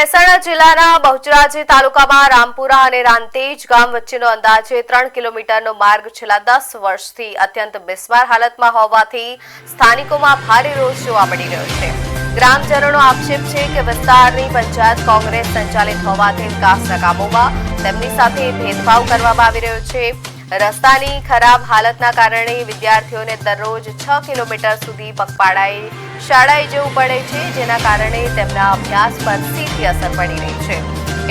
મહેસાણા જિલ્લાના બહુચરાજી તાલુકામાં રામપુરા અને રાંતેજ ગામ વચ્ચેનો અંદાજે 3 કિલોમીટરનો માર્ગ છેલ્લા 10 વર્ષથી અત્યંત બિસ્માર હાલતમાં હોવાથી સ્થાનિકોમાં ભારે રોષ જોવા મળી રહ્યો છે। ગ્રામજનોનો આક્ષેપ છે કે વિસ્તારની પંચાયત કોંગ્રેસ સંચાલિત હોવાથી વિકાસના કામોમાં તેમની સાથે ભેદભાવ કરવામાં આવી રહ્યો છે। રસ્તાની ખરાબ હાલતના કારણે વિદ્યાર્થીઓને દરરોજ 6 કિલોમીટર સુધી પગપાળાએ શાળાએ જવું પડે છે, જેના કારણે તેમના અભ્યાસ પર સીધી અસર પડી રહી છે।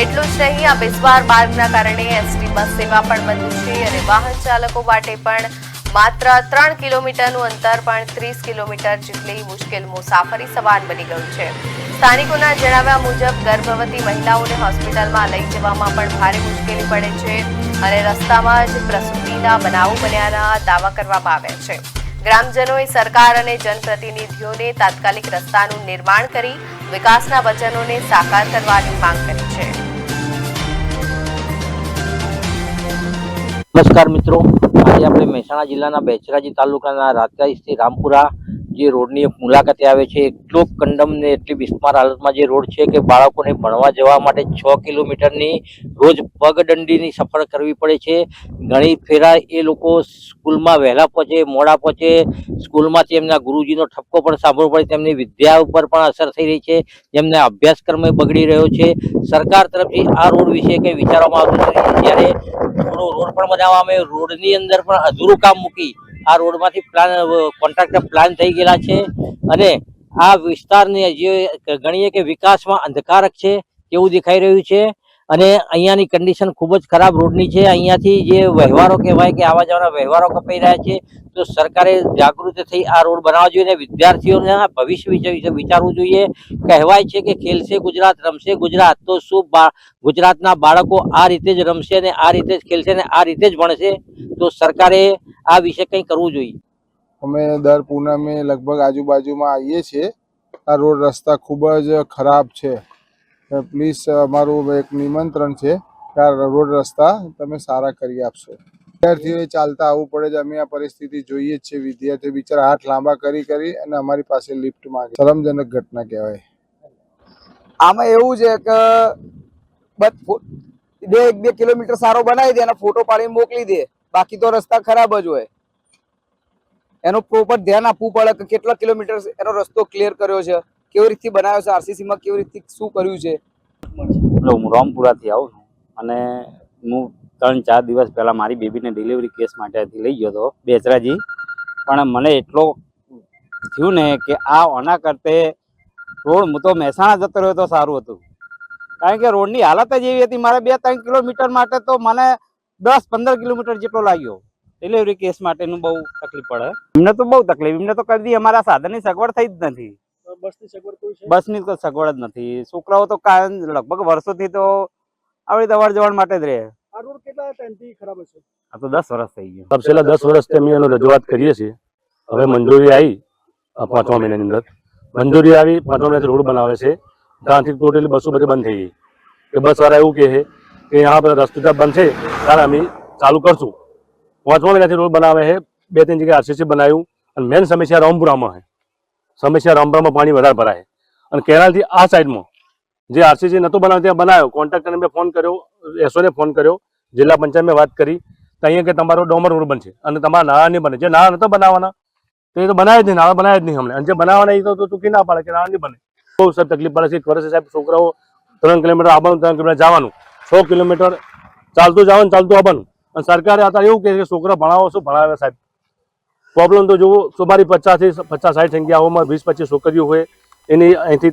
એટલું જ નહીં, આ બિસ્માર માર્ગના કારણે એસટી બસ સેવા પણ બંધ છે અને વાહન ચાલકો માટે પણ માત્ર 3 કિલોમીટરનું અંતર પણ 30 કિલોમીટર જેટલી મુશ્કેલ મુસાફરી સમાન બની ગયું છે। સ્થાનિકોના જણાવ્યા મુજબ ગર્ભવતી મહિલાઓને હોસ્પિટલમાં લઈ જવામાં પણ ભારે મુશ્કેલી પડે છે અને રસ્તામાં જ પ્રસૂતિના બનાવો બન્યાના દાવા કરવામાં આવ્યા છે। ગ્રામજનોએ સરકાર અને જનપ્રતિનિધિઓને તાત્કાલિક રસ્તાનું નિર્માણ કરી વિકાસના વચનોને સાકાર કરવાની માંગ કરી છે। નમસ્કાર મિત્રો, આજે આપણે મહેસાણા જિલ્લાના બેચરાજી તાલુકાના રાંતેજથી રામપુરા જે રોડની એક મુલાકાતે આવે છે। એટલો કંડમ ને એટલી બિસ્માર હાલતમાં જે રોડ છે કે બાળકોને ભણવા જવા માટે 6 કિલોમીટરની રોજ પગદંડીની સફર કરવી પડે છે। ઘણી ફેરા એ લોકો સ્કૂલમાં વહેલા પહોંચે, મોડા પહોંચે, સ્કૂલમાંથી એમના ગુરુજીનો ઠપકો પણ સાંભળવો પડે, તેમની વિદ્યા ઉપર પણ અસર થઈ રહી છે, જેમને અભ્યાસક્રમ બગડી રહ્યો છે। સરકાર તરફથી આ રોડ વિશે કંઈ વિચારવામાં આવતું નથી। ત્યારે થોડો રોડ પણ બનાવવામાં આવે, રોડની અંદર પણ અધૂરું કામ મૂકી આ રોડમાંથી કોન્ટ્રાક્ટર પ્લાન થઈ ગયેલા છે અને આ વિસ્તારને જે ગણીએ કે વિકાસમાં અંધકારક છે તેવું દેખાઈ રહ્યું છે અને અહીંયાની કન્ડિશન ખૂબ જ ખરાબ રોડની છે। અહીંયાથી જે વ્યવહારો કહેવાય કે આવા જવાના વ્યવહારો કપાઈ રહ્યા છે, તો સરકારે જાગૃત થઈ આ રોડ બનાવવા જોઈએ અને વિદ્યાર્થીઓના ભવિષ્ય વિશે વિચારવું જોઈએ। કહેવાય છે કે ખેલશે ગુજરાત, રમશે ગુજરાત, તો શું ગુજરાતના બાળકો આ રીતે જ રમશે ને આ રીતે જ ખેલશે ને આ રીતે જ ભણશે? તો સરકારે આ વિશે કંઈ કરવું જોઈએ। અમે દર પૂનમે લગભગ આજુબાજુમાં આવીએ છીએ। આ રોડ રસ્તા ખૂબ જ ખરાબ છે। પ્લીઝ અમારું એક નિમંત્રણ છે કે આ રોડ રસ્તા તમે સારા કરી આપશો। વિદ્યાર્થીઓએ ચાલતા આવવું પડે છે। અમે આ પરિસ્થિતિ જોઈએ જ છે। વિદ્યાર્થીઓ બિચારા હાથ લાંબા કરી અને અમારી પાસે લિફ્ટ માંગે। શરમજનક ઘટના કહેવાય। આમાં એવું છે કે 2 કિલોમીટર સારો બનાવી દે અને ફોટો પાડીને મોકલી દે, બાકી તો રસ્તા ખરાબ જ હોય। એનું પ્રોપર ધ્યાન આપવું પડે કે કેટલા કિલોમીટર એનો રસ્તો ક્લિયર કર્યો છે, કેવી રીતથી બનાવ્યો છે, આરસીસી માં કેવી રીતથી શું કર્યું છે। હું રામપુરાથી આવું છું અને હું 3-4 દિવસ પહેલા મારી બેબીને ડિલિવરી કેસ માટે લઈ ગયો હતો બેચરાજી, પણ મને એટલો થયું ને કે આ ઓના કરતે રોડ હું તો મહેસાણા જતો રહ્યો તો સારું હતું, કારણ કે રોડની હાલત જ એવી હતી। મારે 2-3 કિલોમીટર માટે તો મને 10-15 કિલોમીટર જેટલો લાગ્યો। ડિલિવરી કેસ માટેનું બહુ તકલીફ પડે એમને, તો બહુ તકલીફ એમને તો કરી દી। અમારા સાધનની સગવડ થઈ જ નથી, બસની તો સગવડ જ નથી। છોકરાઓ તો લગભગ વર્ષોથી તો આવી રીતે અવર જવર માટે જ રહે। આ રોડ કેટલા ટાઈમથી ખરાબ હશે? આ તો 10 વર્ષ થઈ ગયા। છેલ્લા 10 વર્ષથી અમે એનો રજૂઆત કરીએ છીએ। હવે મંજૂરી આવી 5મા મહિનાની અંદર મંજૂરી આવી, 5મા મહિનાથી રોડ બનાવે છે। ત્યાંથી ટોટલી બસો બધી બંધ થઈ ગઈ કે બસવાળા એવું કહે છે કે यहाँ पर રસ્તો જब બંધ છે ત્યારે અમે ચાલુ કરશું। 5મા મહિનાથી રોડ બનાવે છે। 2-3 જગ્યાએ આરસીસી બનાવ્યું અને મેન સમસ્યા રામપુરામાં છે। સમસ્યા રામપુરામાં પાણી વધારે ભરાય અને કેનાલથી આ સાઈડમાં જે આરસીસી નહોતો બનાવ્યો ત્યાં બનાવ્યો। કોન્ટ્રાક્ટરને મેં ફોન કર્યો, એસઓને ફોન કર્યો, જિલ્લા પંચાયતમાં વાત કરી તો અહીંયા કે તમારો ડોમર રોડ બનશે અને તમારા નાળા નહીં બને। જે નાળા નહોતા બનાવવાના તો એ તો બનાવે જ નહીં, નાળા બનાવે જ નહીં અમને, અને જે બનાવવાના એ તો ચૂકી ના પાડે કે નાળા નહીં બને। બહુ સાહેબ તકલીફ પડે છે। એક વર્ષે સાહેબ છોકરાઓ 3 કિલોમીટર આવવાનું, 3 કિલોમીટર જવાનું, 100 કિલોમીટર ચાલતું જવાનું, ચાલતું આવવાનું, અને સરકારે અત્યારે એવું કહે કે છોકરા ભણાવો, શું ભણાવે સાહેબ? પ્રોબ્લેમ તો જુઓ, તમારી 50-60 સંખ્યાઓમાં 20-25 છોકરીઓ હોય, એની અહીંથી